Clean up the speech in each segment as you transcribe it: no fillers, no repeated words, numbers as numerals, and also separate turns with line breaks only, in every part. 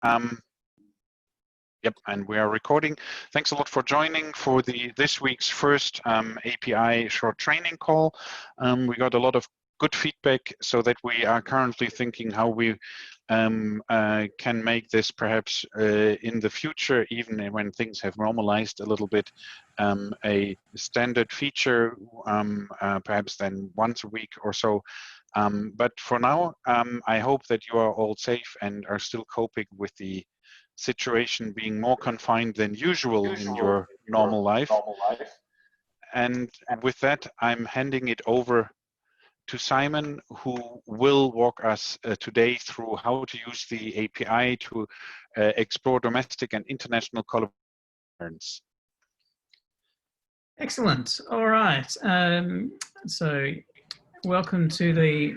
Yep, and we are recording. Thanks a lot for joining for this week's first API short training call. We got a lot of good feedback, so that we are currently thinking how we can make this perhaps in the future, even when things have normalized a little bit, a standard feature, perhaps then once a week or so. But for now, I hope that you are all safe and are still coping with the situation being more confined than usual in your normal life. And with that, I'm handing it over to Simon, who will walk us today through how to use the API to explore domestic and international collaborations.
Excellent. All right. So welcome to the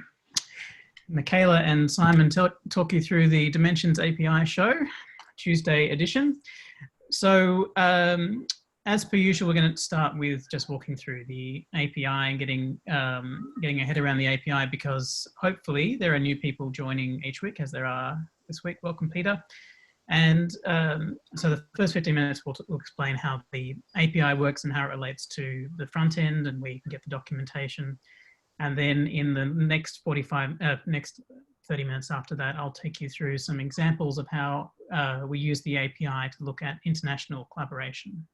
Michaela and Simon talk you through the Dimensions API show, Tuesday edition. So as per usual, we're going to start with just walking through the API and getting a head around the API, because hopefully there are new people joining each week, as there are this week. Welcome, Peter. And so the first 15 minutes we'll explain how the API works and how it relates to the front end and where you can get the documentation. And then in the next 30 minutes after that, I'll take you through some examples of how we use the API to look at international collaboration.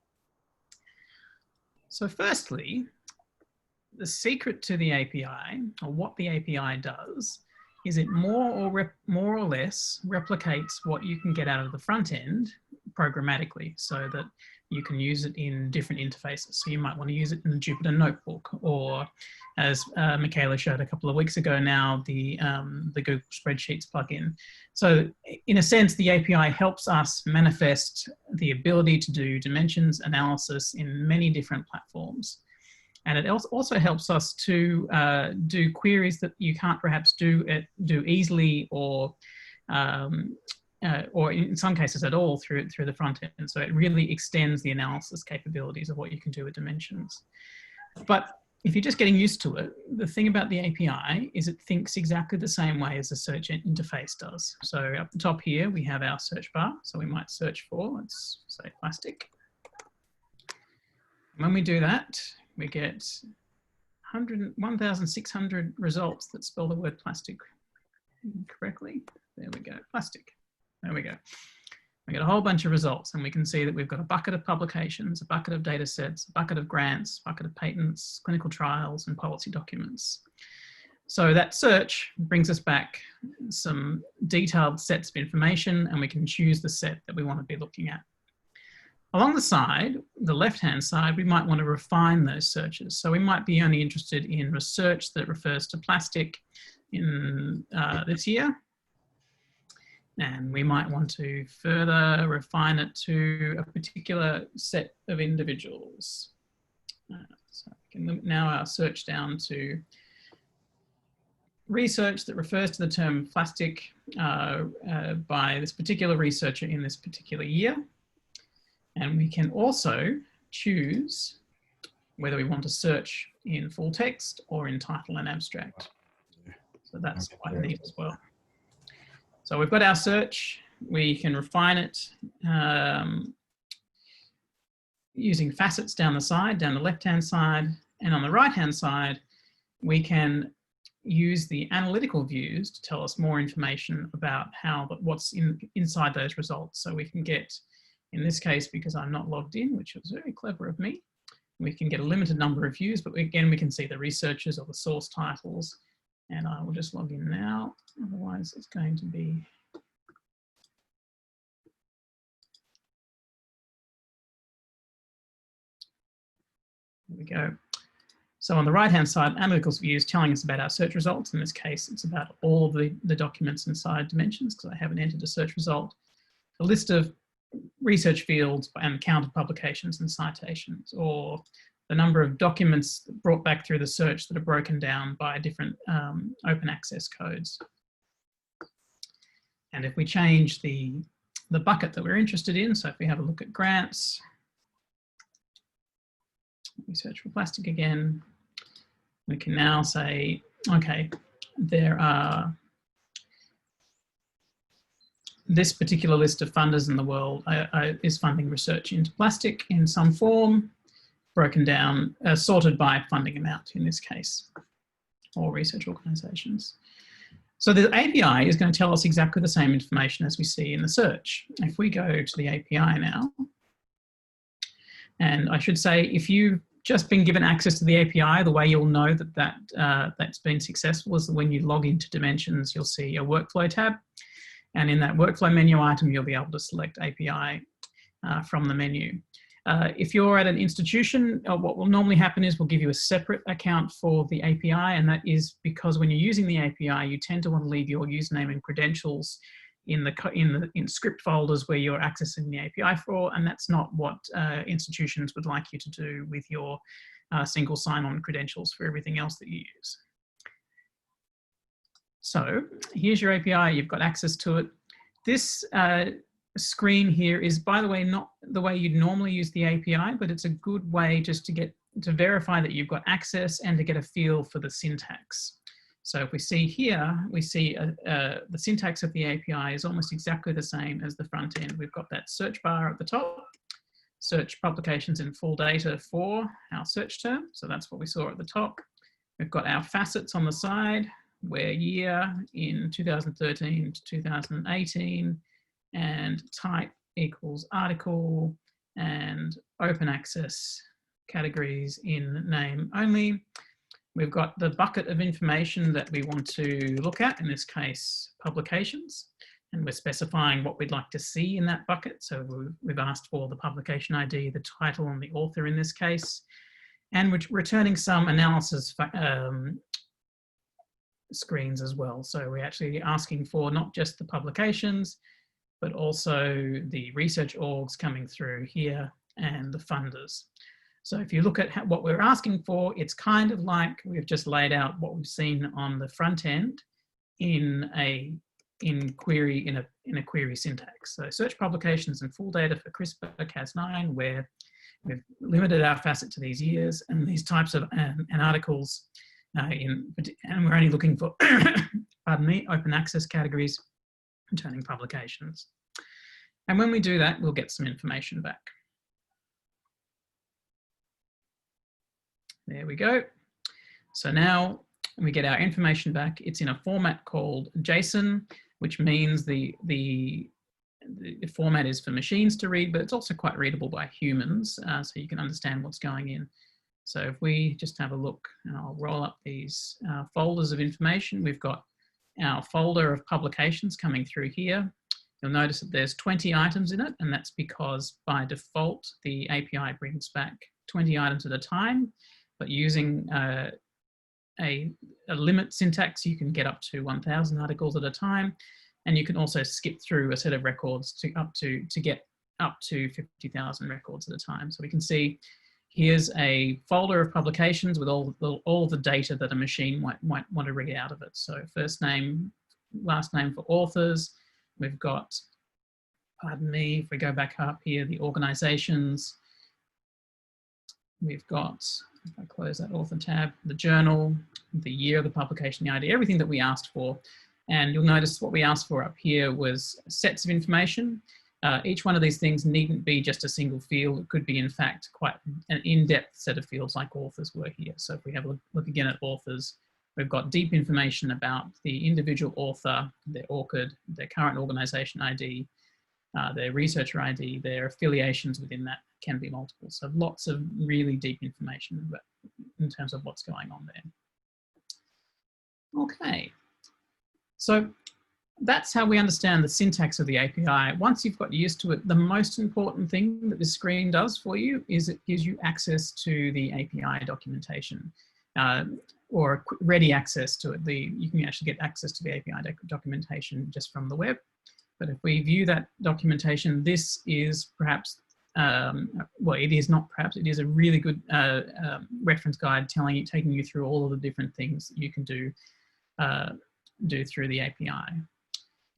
So firstly, the secret to the API, or what the API does, is it more or less replicates what you can get out of the front end programmatically, so that you can use it in different interfaces. So you might want to use it in the Jupyter Notebook, or as Michaela showed a couple of weeks ago now, the Google Spreadsheets plugin. So in a sense, the API helps us manifest the ability to do dimensions analysis in many different platforms. And it also helps us to do queries that you can't perhaps do easily, or in some cases at all through the front end. So it really extends the analysis capabilities of what you can do with dimensions. But if you're just getting used to it, the thing about the API is it thinks exactly the same way as the search interface does. So up the top here, we have our search bar. So we might search for, let's say, plastic. When we do that, we get 1,600 results that spell the word plastic correctly. There we go, plastic. There we go. We get a whole bunch of results, and we can see that we've got a bucket of publications, a bucket of data sets, a bucket of grants, a bucket of patents, clinical trials, and policy documents. So that search brings us back some detailed sets of information, and we can choose the set that we want to be looking at. Along the side, the left-hand side, we might want to refine those searches. So we might be only interested in research that refers to plastic in this year. And we might want to further refine it to a particular set of individuals. So we can limit now our search down to research that refers to the term plastic by this particular researcher in this particular year. And we can also choose whether we want to search in full text or in title and abstract. So that's quite neat as well. So we've got our search. We can refine it using facets down the side, down the left-hand side. And on the right-hand side, we can use the analytical views to tell us more information about what's inside those results. So we can get, in this case, because I'm not logged in, which was very clever of me, we can get a limited number of views, but again, we can see the researchers or the source titles. And I will just log in now, otherwise it's going to be. There we go. So on the right-hand side, analytical view is telling us about our search results. In this case, it's about all of the documents inside Dimensions, because I haven't entered a search result. A list of research fields and count of publications and citations, or the number of documents brought back through the search that are broken down by different open access codes. And if we change the bucket that we're interested in, so if we have a look at grants, we search for plastic again, we can now say, okay, there are this particular list of funders in the world is funding research into plastic in some form, broken down, sorted by funding amount in this case, or research organisations. So the API is going to tell us exactly the same information as we see in the search. If we go to the API now, and I should say, if you've just been given access to the API, the way you'll know that, that's been successful is that when you log into Dimensions, you'll see a workflow tab. And in that workflow menu item, you'll be able to select API from the menu. If you're at an institution, what will normally happen is we'll give you a separate account for the API, and that is because when you're using the API, you tend to want to leave your username and credentials in script folders where you're accessing the API for, and that's not what institutions would like you to do with your single sign-on credentials for everything else that you use. So here's your API, you've got access to it. This screen here is, by the way, not the way you'd normally use the API, but it's a good way just to verify that you've got access and to get a feel for the syntax. So if we see here, we see the syntax of the API is almost exactly the same as the front end. We've got that search bar at the top, search publications in full data for our search term. So that's what we saw at the top. We've got our facets on the side, where year in 2013 to 2018, and type equals article, and open access categories in name only. We've got the bucket of information that we want to look at, in this case, publications, and we're specifying what we'd like to see in that bucket. So we've asked for the publication ID, the title, and the author in this case, and we're returning some analysis screens as well. So we're actually asking for not just the publications, but also the research orgs coming through here and the funders. So if you look at what we're asking for, it's kind of like we've just laid out what we've seen on the front end in a query syntax. So search publications and full data for CRISPR-Cas9, where we've limited our facet to these years and these types of and articles, and we're only looking for, pardon me, open access categories, returning publications. And when we do that, we'll get some information back. There we go. So now we get our information back. It's in a format called JSON, which means the format is for machines to read, but it's also quite readable by humans, so you can understand what's going in. So if we just have a look, and I'll roll up these folders of information, we've got our folder of publications coming through here. You'll notice that there's 20 items in it, and that's because by default, the API brings back 20 items at a time, but using a limit syntax, you can get up to 1,000 articles at a time, and you can also skip through a set of records to get up to 50,000 records at a time. So we can see here's a folder of publications with all the data that a machine might want to read out of it. So first name, last name for authors. We've got, pardon me, if we go back up here, the organizations. We've got, if I close that author tab, the journal, the year of the publication, the ID, everything that we asked for. And you'll notice what we asked for up here was sets of information. Each one of these things needn't be just a single field. It could be, in fact, quite an in-depth set of fields like authors were here. So if we have a look again at authors, we've got deep information about the individual author, their ORCID, their current organization ID, their researcher ID, their affiliations within that can be multiple. So lots of really deep information in terms of what's going on there. Okay, so that's how we understand the syntax of the API. Once you've got used to it, the most important thing that this screen does for you is it gives you access to the API documentation, or ready access to it. You can actually get access to the API documentation just from the web. But if we view that documentation, this is perhaps, well, it is not perhaps, it is a really good reference guide taking you through all of the different things that you can do through the API.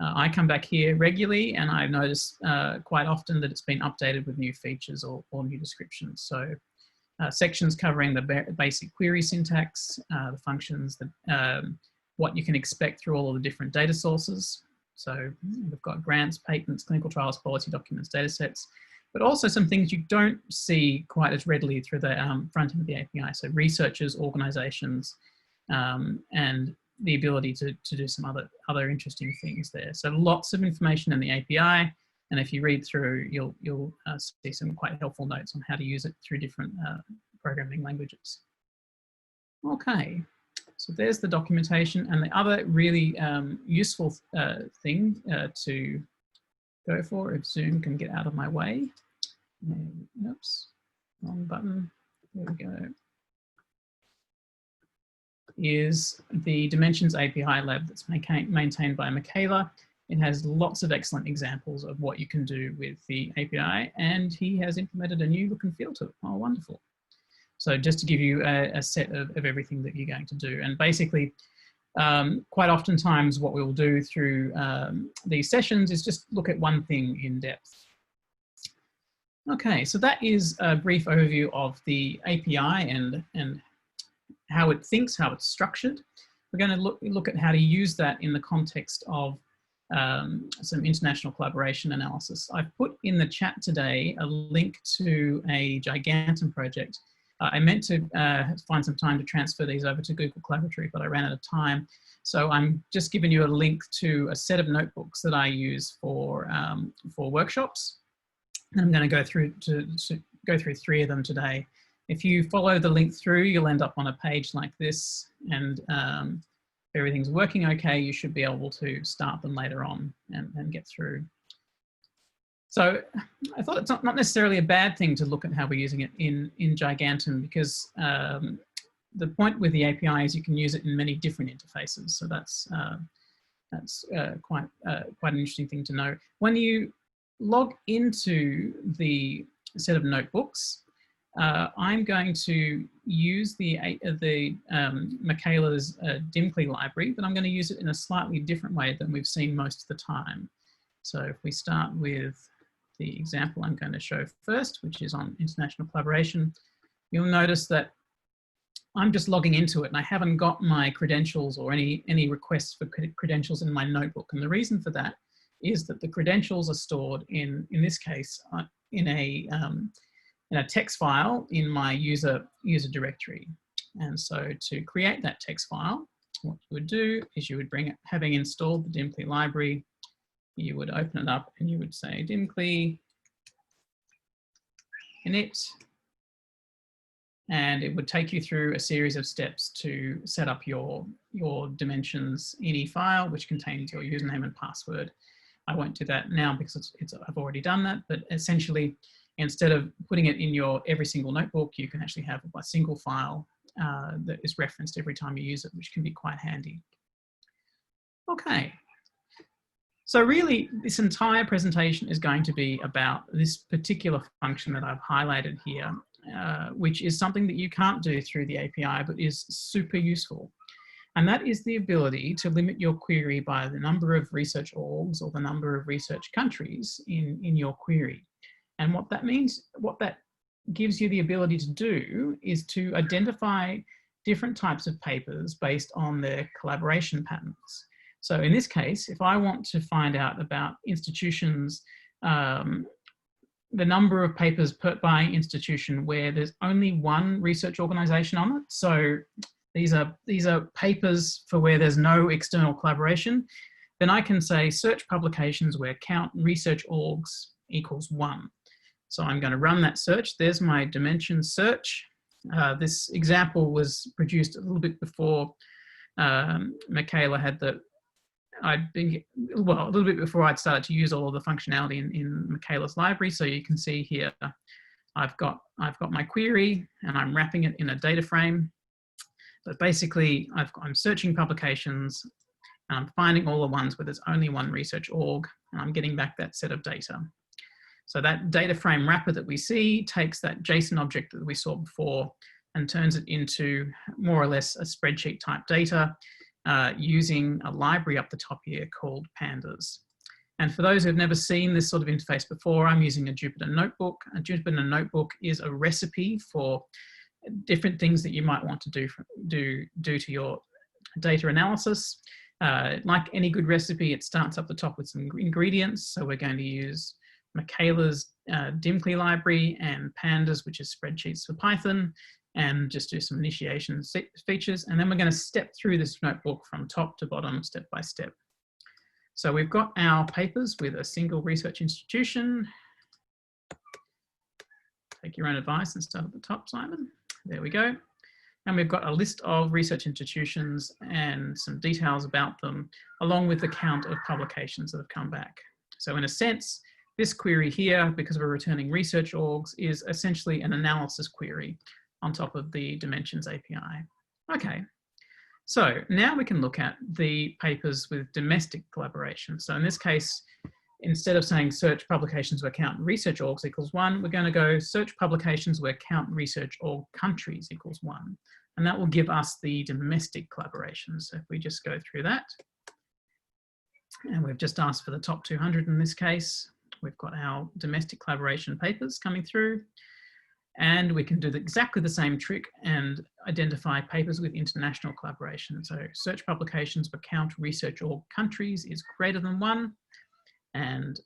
I come back here regularly, and I've noticed quite often that it's been updated with new features or new descriptions. So sections covering the basic query syntax, the functions, what you can expect through all of the different data sources. So we've got grants, patents, clinical trials, policy documents, data sets, but also some things you don't see quite as readily through the front end of the API. So researchers, organizations, and the ability to do some other interesting things there. So lots of information in the API. And if you read through, you'll see some quite helpful notes on how to use it through different programming languages. Okay, so there's the documentation. And the other really useful thing to go for, if Zoom can get out of my way. Oops, wrong button. There we go. Is the Dimensions API lab that's maintained by Michaela. It has lots of excellent examples of what you can do with the API, and he has implemented a new look and feel to it. Oh, wonderful. So just to give you a set of everything that you're going to do. And basically, quite oftentimes what we will do through these sessions is just look at one thing in depth. Okay, so that is a brief overview of the API and how it thinks, how it's structured. We're going to look at how to use that in the context of some international collaboration analysis. I've put in the chat today a link to a Gigantum project. I meant to find some time to transfer these over to Google Collaboratory, but I ran out of time. So I'm just giving you a link to a set of notebooks that I use for workshops. And I'm going to go through go through 3 of them today. If you follow the link through, you'll end up on a page like this, and if everything's working okay, you should be able to start them later on and get through. So I thought it's not necessarily a bad thing to look at how we're using it in Gigantum, because the point with the API is you can use it in many different interfaces. So that's quite an interesting thing to know. When you log into the set of notebooks, I'm going to use the Michaela's Dimkley library, but I'm going to use it in a slightly different way than we've seen most of the time. So if we start with the example I'm going to show first, which is on international collaboration, you'll notice that I'm just logging into it and I haven't got my credentials or any requests for credentials in my notebook. And the reason for that is that the credentials are stored in this case, in a text file in my user directory. And so to create that text file, what you would do is you would bring it, having installed the Dimkley library, you would open it up and you would say Dimkley init, and it would take you through a series of steps to set up your Dimensions ini file, which contains your username and password. I won't do that now because I've already done that, but essentially, instead of putting it in your every single notebook, you can actually have a single file that is referenced every time you use it, which can be quite handy. Okay. So really, this entire presentation is going to be about this particular function that I've highlighted here, which is something that you can't do through the API, but is super useful. And that is the ability to limit your query by the number of research orgs or the number of research countries in your query. And what that means, what that gives you the ability to do is to identify different types of papers based on their collaboration patterns. So in this case, if I want to find out about institutions, the number of papers by institution where there's only one research organization on it, so these are papers for where there's no external collaboration, then I can say search publications where count research orgs equals 1. So I'm going to run that search. There's my Dimensions search. This example was produced a little bit before Michaela had a little bit before I'd started to use all of the functionality in Michaela's library. So you can see here, I've got my query and I'm wrapping it in a data frame. But basically, I'm searching publications and I'm finding all the ones where there's only one research org, and I'm getting back that set of data. So that data frame wrapper that we see takes that JSON object that we saw before and turns it into more or less a spreadsheet type data using a library up the top here called pandas. And for those who've never seen this sort of interface before, I'm using a Jupyter Notebook. A Jupyter Notebook is a recipe for different things that you might want to do to your data analysis. Like any good recipe, it starts up the top with some ingredients. So we're going to use Michaela's Dimcly library and Pandas, which is spreadsheets for Python, and just do some initiation features. And then we're going to step through this notebook from top to bottom, step by step. So we've got our papers with a single research institution. Take your own advice and start at the top, Simon. There we go. And we've got a list of research institutions and some details about them, along with the count of publications that have come back. So in a sense, this query here, because we're returning research orgs, is essentially an analysis query on top of the Dimensions API. Okay, so now we can look at the papers with domestic collaboration. So in this case, instead of saying search publications where count research orgs equals 1, we're going to go search publications where count research org countries equals 1. And that will give us the domestic collaborations. So if we just go through that, and we've just asked for the top 200 in this case, we've got our domestic collaboration papers coming through, and we can do exactly the same trick and identify papers with international collaboration. So search publications where count research org countries is greater than 1. And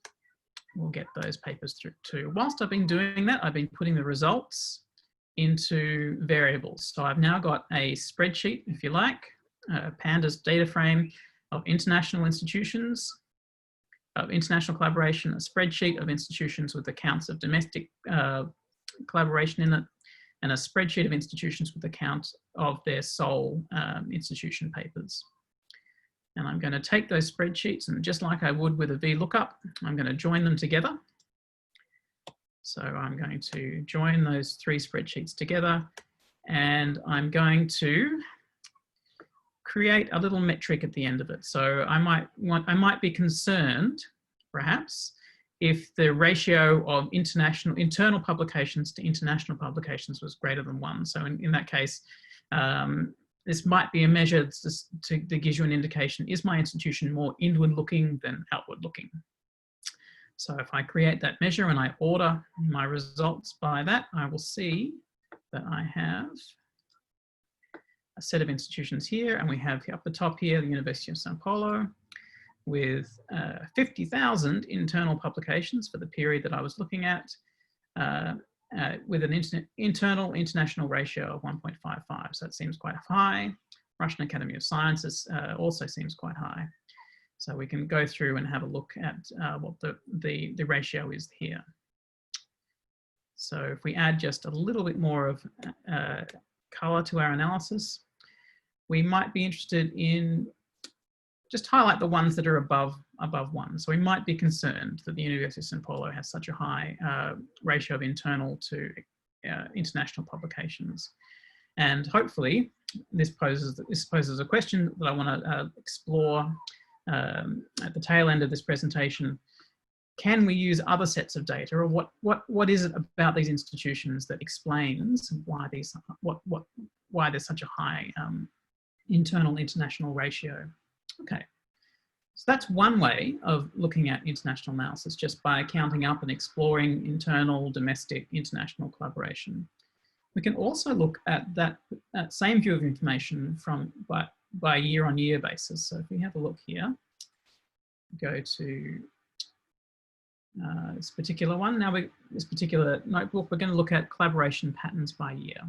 we'll get those papers through too. Whilst I've been doing that, I've been putting the results into variables. So I've now got a spreadsheet, if you like, Pandas data frame of international institutions, of international collaboration, a spreadsheet of institutions with accounts of domestic collaboration in it, and a spreadsheet of institutions with accounts of their sole institution papers. And I'm going to take those spreadsheets, and just like I would with a VLOOKUP, I'm going to join them together. So I'm going to join those 3 spreadsheets together, and I'm going to create a little metric at the end of it. So I might be concerned, perhaps, if the ratio of internal publications to international publications was greater than 1. So in that case, this might be a measure that gives you an indication, is my institution more inward looking than outward looking? So if I create that measure and I order my results by that, I will see that I have a set of institutions here, and we have up the top here, the University of Sao Paulo, with 50,000 internal publications for the period that I was looking at, with an internal international ratio of 1.55. So that seems quite high. Russian Academy of Sciences also seems quite high. So we can go through and have a look at what the ratio is here. So if we add just a little bit more of color to our analysis, we might be interested in just highlight the ones that are above 1. So we might be concerned that the University of Sao Paulo has such a high ratio of internal to international publications. And hopefully this poses a question that I want to explore at the tail end of this presentation. Can we use other sets of data, or what is it about these institutions that explains why there's such a high internal international ratio? Okay, so that's one way of looking at international analysis, just by counting up and exploring internal, domestic, international collaboration. We can also look at that same view of information by year-on-year basis. So if we have a look here, go to this particular one. Now, this particular notebook, we're going to look at collaboration patterns by year.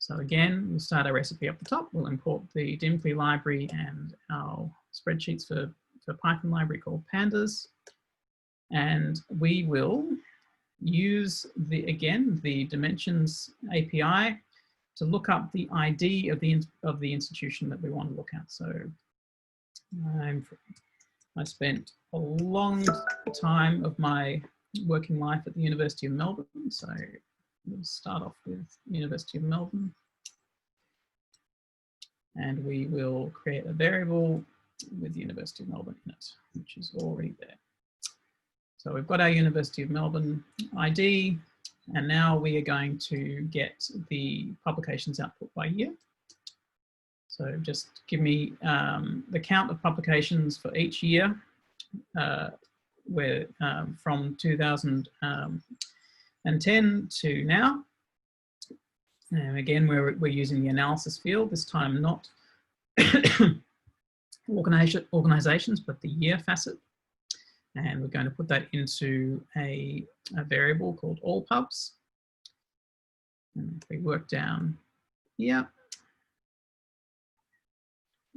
So again, we'll start our recipe up the top. We'll import the Dimcly library and our spreadsheets for Python library called Pandas. And we will use the Dimensions API to look up the ID of the institution that we want to look at. So I spent a long time of my working life at the University of Melbourne. So we'll start off with University of Melbourne. And we will create a variable with the University of Melbourne in it, which is already there. So we've got our University of Melbourne ID, and now we are going to get the publications output by year. So just give me the count of publications for each year, from 2010 to now. And again, we're using the analysis field, this time not organizations, but the year facet. And we're going to put that into a variable called all pubs. And if we work down here,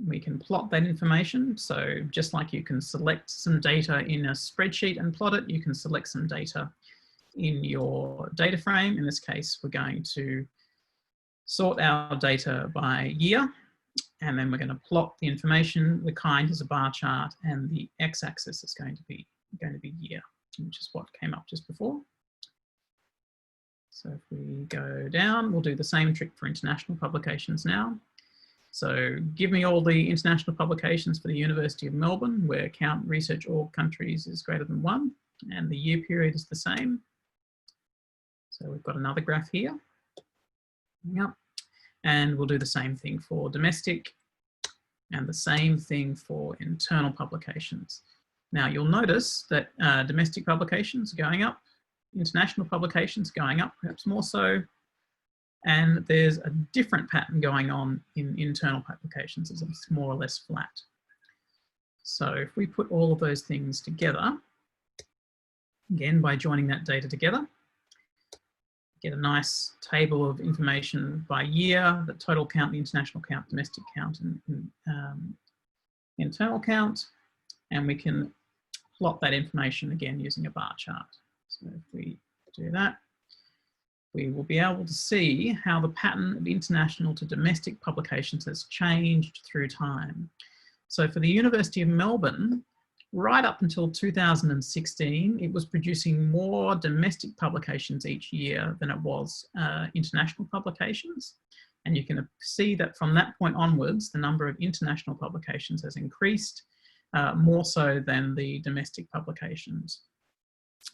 we can plot that information. So just like you can select some data in a spreadsheet and plot it, you can select some data in your data frame. In this case, we're going to sort our data by year, and then we're going to plot the information. The kind is a bar chart, and the x-axis is going to be year, which is what came up just before. So if we go down, we'll do the same trick for international publications now. So give me all the international publications for the University of Melbourne, where count research org countries is greater than 1, and the year period is the same. So we've got another graph here. Yep. And we'll do the same thing for domestic and the same thing for internal publications. Now you'll notice that domestic publications are going up, international publications going up, perhaps more so. And there's a different pattern going on in internal publications. It's more or less flat. So if we put all of those things together, again, by joining that data together, get a nice table of information by year, the total count, the international count, domestic count, and internal count. And we can plot that information again using a bar chart. So if we do that, we will be able to see how the pattern of international to domestic publications has changed through time. So for the University of Melbourne, right up until 2016, it was producing more domestic publications each year than it was international publications. And you can see that from that point onwards, the number of international publications has increased more so than the domestic publications.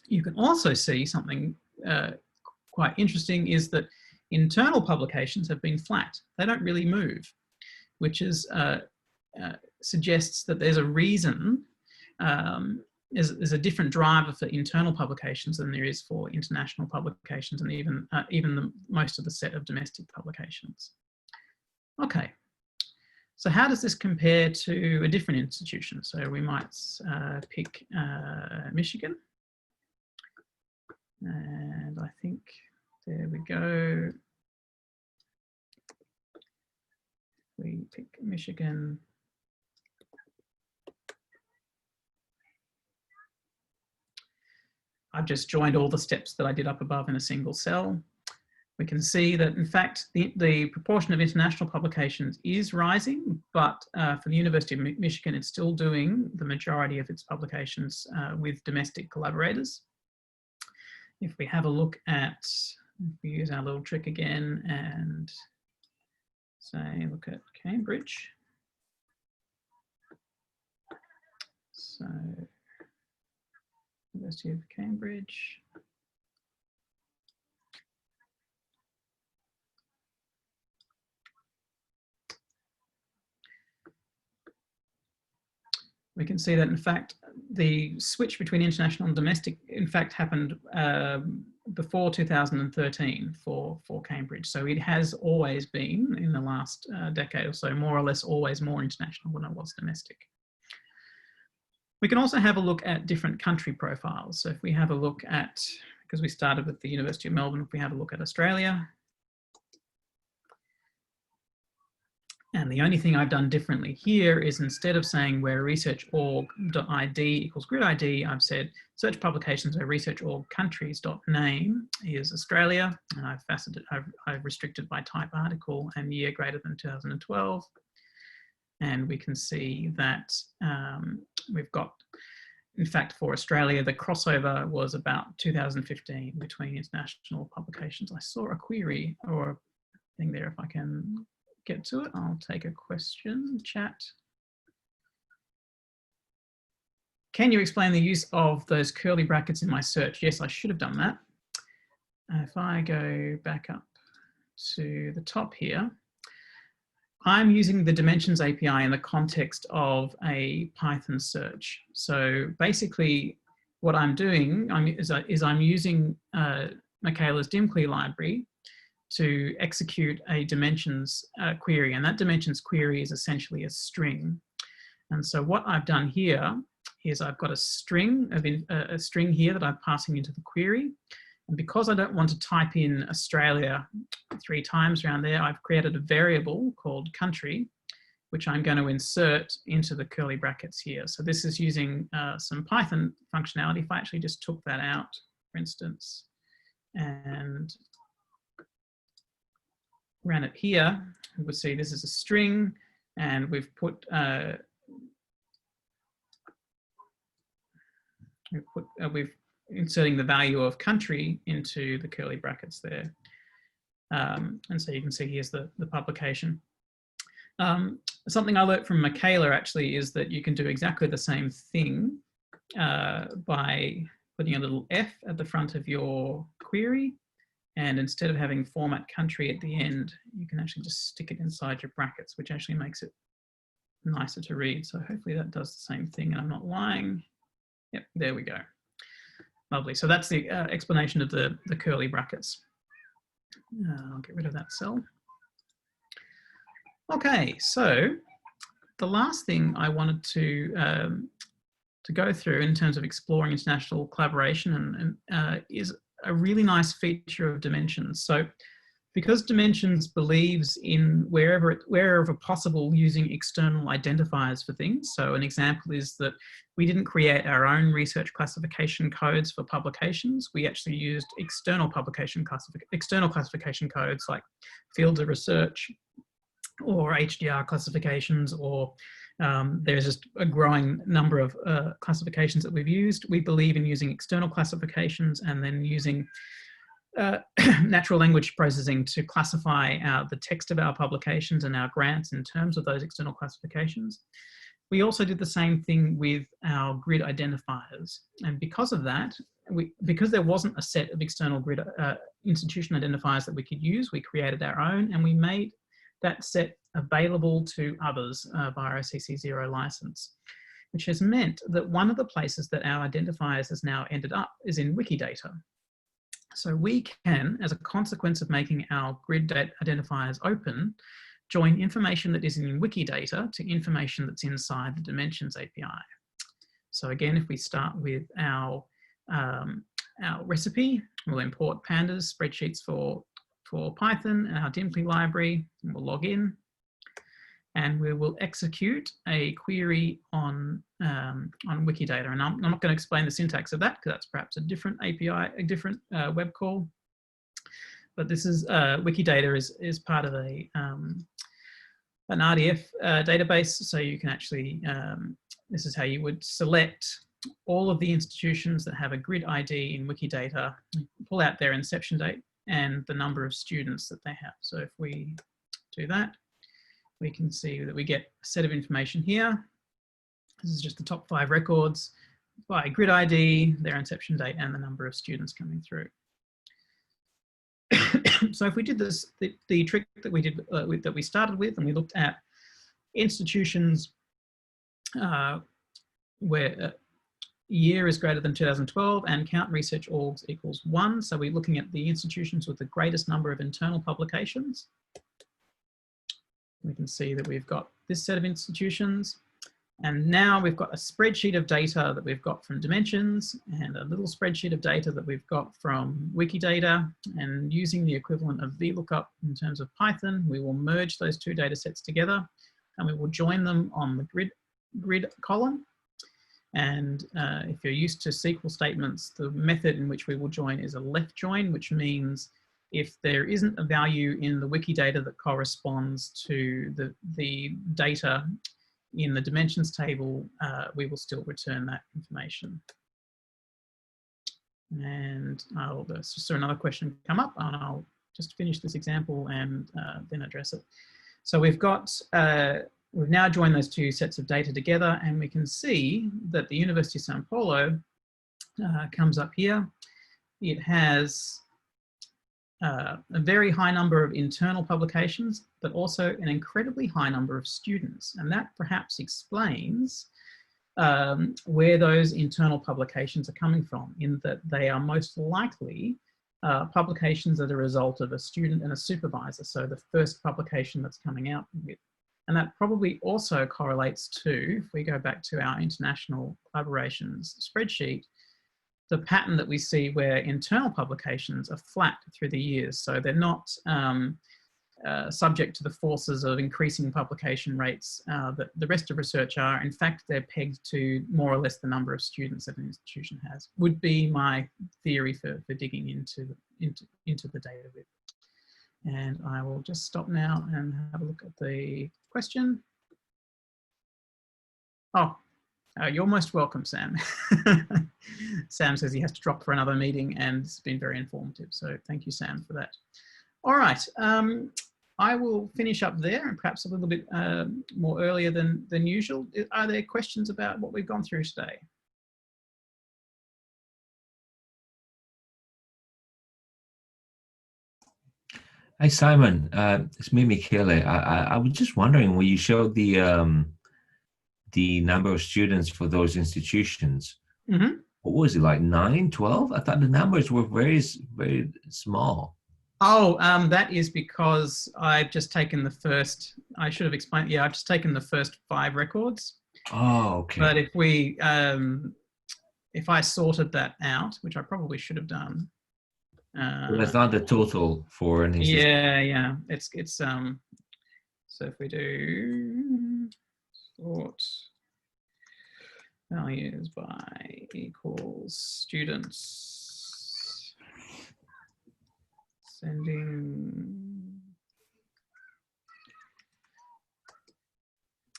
You can also see something quite interesting is that internal publications have been flat. They don't really move, which is, suggests that there's a reason, there's a different driver for internal publications than there is for international publications and even most of the set of domestic publications. Okay, so how does this compare to a different institution? So we might pick Michigan. And I think, there we go. We pick Michigan. I've just joined all the steps that I did up above in a single cell. We can see that, in fact, the proportion of international publications is rising, but for the University of Michigan, it's still doing the majority of its publications with domestic collaborators. If we have a look at, if we use our little trick again and say, look at Cambridge. So, University of Cambridge. We can see that, in fact, the switch between international and domestic, in fact, happened before 2013 for Cambridge. So it has always been, in the last decade or so, more or less always more international than it was domestic. We can also have a look at different country profiles. So if we have a look at, because we started with the University of Melbourne, if we have a look at Australia, and the only thing I've done differently here is, instead of saying where research.org.id equals grid ID, I've said search publications where research.org countries.name is Australia, and I've restricted by type article and year greater than 2012. And we can see that we've got, in fact, for Australia, the crossover was about 2015 between international publications. I saw a query or a thing there. If I can get to it, I'll take a question, chat. Can you explain the use of those curly brackets in my search? Yes, I should have done that. If I go back up to the top here, I'm using the Dimensions API in the context of a Python search. So basically what I'm doing is I'm using Michaela's dimclear library to execute a dimensions query, and that dimensions query is essentially a string. And so what I've done here is I've got a string here that I'm passing into the query. And because I don't want to type in Australia 3 times around there, I've created a variable called country, which I'm going to insert into the curly brackets here. So this is using some Python functionality. If I actually just took that out, for instance, and ran it here, we would see this is a string, and we've put we've inserting the value of country into the curly brackets there. And so you can see here's the publication. Something I learned from Michaela actually is that you can do exactly the same thing by putting a little F at the front of your query. And instead of having format country at the end, you can actually just stick it inside your brackets, which actually makes it nicer to read. So hopefully that does the same thing and I'm not lying. Yep, there we go. Lovely. So that's the explanation of the curly brackets. I'll get rid of that cell. Okay, so the last thing I wanted to go through in terms of exploring international collaboration is a really nice feature of Dimensions. So because Dimensions believes in wherever possible using external identifiers for things. So an example is that we didn't create our own research classification codes for publications. We actually used external classification codes like fields of research or HDR classifications, or there's just a growing number of classifications that we've used. We believe in using external classifications and then using natural language processing to classify the text of our publications and our grants in terms of those external classifications. We also did the same thing with our grid identifiers. And because of that, because there wasn't a set of external grid institution identifiers that we could use, we created our own and we made that set available to others via a CC0 license, which has meant that one of the places that our identifiers has now ended up is in Wikidata. So we can, as a consequence of making our grid identifiers open, join information that is in Wikidata to information that's inside the Dimensions API. So again, if we start with our recipe, we'll import pandas, spreadsheets for Python and our Dimply library, and we'll log in. And we will execute a query on Wikidata. And I'm not going to explain the syntax of that because that's perhaps a different API, a different web call. But this is Wikidata is part of an RDF database. So you can actually, this is how you would select all of the institutions that have a grid ID in Wikidata, pull out their inception date and the number of students that they have. So if we do that, we can see that we get a set of information here. This is just the top 5 records by grid ID, their inception date, and the number of students coming through. So if we did this, the trick that we did, that we started with, and we looked at institutions where year is greater than 2012 and count research orgs equals 1. So we're looking at the institutions with the greatest number of internal publications. We can see that we've got this set of institutions, and now we've got a spreadsheet of data that we've got from Dimensions and a little spreadsheet of data that we've got from Wikidata, and using the equivalent of VLOOKUP in terms of Python, we will merge those 2 data sets together and we will join them on the grid column. And if you're used to SQL statements, the method in which we will join is a left join, which means if there isn't a value in the Wikidata that corresponds to the data in the dimensions table, we will still return that information. And there's just another question come up, and I'll just finish this example and then address it. So we've now joined those 2 sets of data together, and we can see that the University of Sao Paulo comes up here. It has a very high number of internal publications, but also an incredibly high number of students. And that perhaps explains where those internal publications are coming from, in that they are most likely publications as a result of a student and a supervisor. So the first publication that's coming out with And that probably also correlates to, if we go back to our international collaborations spreadsheet, the pattern that we see where internal publications are flat through the years. So they're not subject to the forces of increasing publication rates that the rest of research are. In fact, they're pegged to more or less the number of students that an institution has, would be my theory for digging into the data with. And I will just stop now and have a look at the question. Oh, you're most welcome, Sam. Sam says he has to drop for another meeting, and it's been very informative. So thank you, Sam, for that. All right. I will finish up there, and perhaps a little bit more earlier than usual. Are there questions about what we've gone through today?
Hi, Simon. It's me, Michele. I was just wondering, when you showed the number of students for those institutions,
Mm-hmm.
what was it, like 9, 12? I thought the numbers were very, very small.
Oh, that is because I've just taken the first, I should have explained, yeah, I've just taken the first 5 records.
Oh, okay.
But if I sorted that out, which I probably should have done.
So that's not the total for an institution.
Yeah. It's so if we do sort values by equals students sending.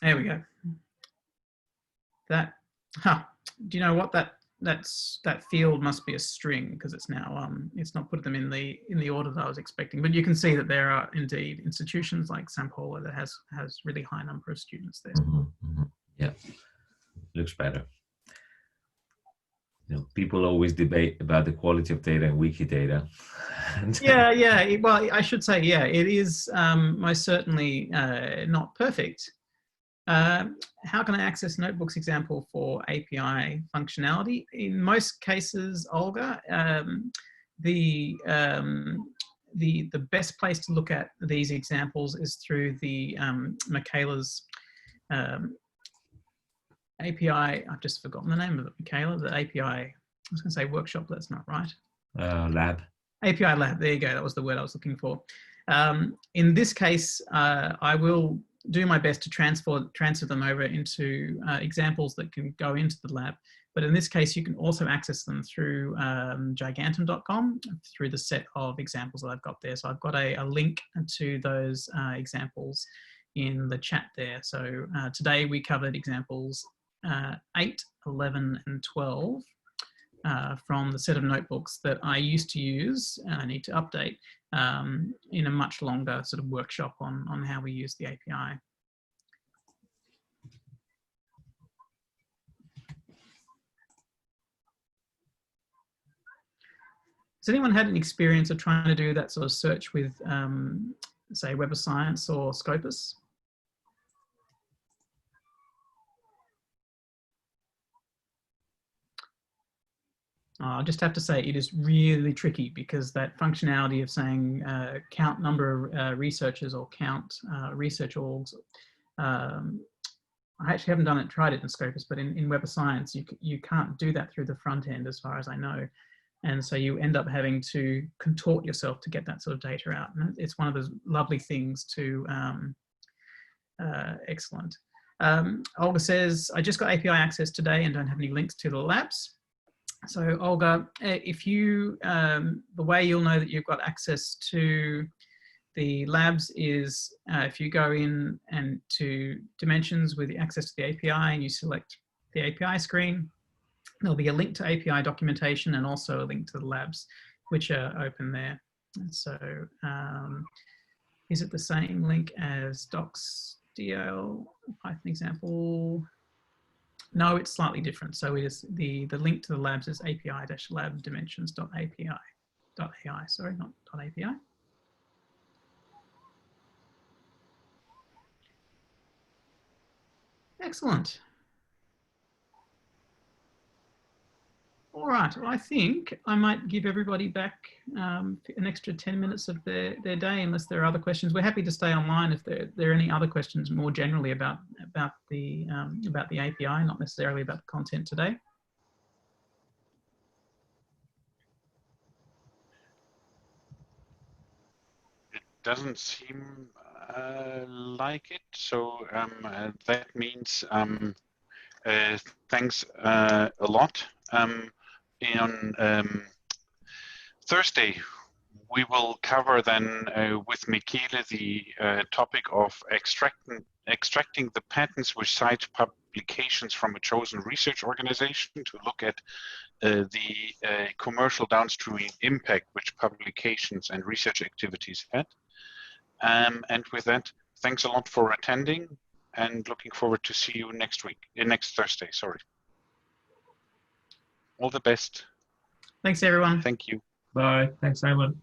There we go. That, do you know what that field must be a string, because it's now it's not put them in the order that I was expecting. But you can see that there are indeed institutions like San Paulo that has really high number of students there.
Yeah, looks better. You know, people always debate about the quality of data and Wikidata.
Yeah. Well, I should say, yeah, it is most certainly not perfect. How can I access Notebook's example for API functionality? In most cases, Olga, the best place to look at these examples is through the Michaela's API. I've just forgotten the name of it, Michaela. The API, I was going to say workshop, but that's not right.
Lab.
API lab, there you go. That was the word I was looking for. In this case, I will do my best to transfer them over into examples that can go into the lab. But in this case, you can also access them through gigantum.com, through the set of examples that I've got there. So I've got a link to those examples in the chat there. So today we covered examples 8, 11, and 12 from the set of notebooks that I used to use, and I need to update in a much longer sort of workshop on how we use the API. Has anyone had an experience of trying to do that sort of search with, say, Web of Science or Scopus? I'll just have to say it is really tricky, because that functionality of saying count number of researchers or count research orgs, I actually haven't tried it in Scopus, but in Web of Science, you can't do that through the front end as far as I know. And so you end up having to contort yourself to get that sort of data out. And it's one of those lovely things to, excellent. Olga says, I just got API access today and don't have any links to the labs. So Olga, if you, the way you'll know that you've got access to the labs is if you go in and to dimensions with the access to the API and you select the API screen, there'll be a link to API documentation and also a link to the labs, which are open there. And so is it the same link as docs.dl Python example? No, it's slightly different. So it is the link to the labs is api-lab dimensions.api.ai, sorry, not .api. Excellent. All right, well, I think I might give everybody back an extra 10 minutes of their day, unless there are other questions. We're happy to stay online if there are any other questions more generally about the API, not necessarily about the content today.
It doesn't seem like it, so that means thanks a lot. On Thursday, we will cover then with Michele the topic of extracting the patents which cite publications from a chosen research organization to look at the commercial downstream impact which publications and research activities had. And with that, thanks a lot for attending, and looking forward to see you next Thursday, sorry. All the best.
Thanks, everyone.
Thank you.
Bye. Thanks, Simon.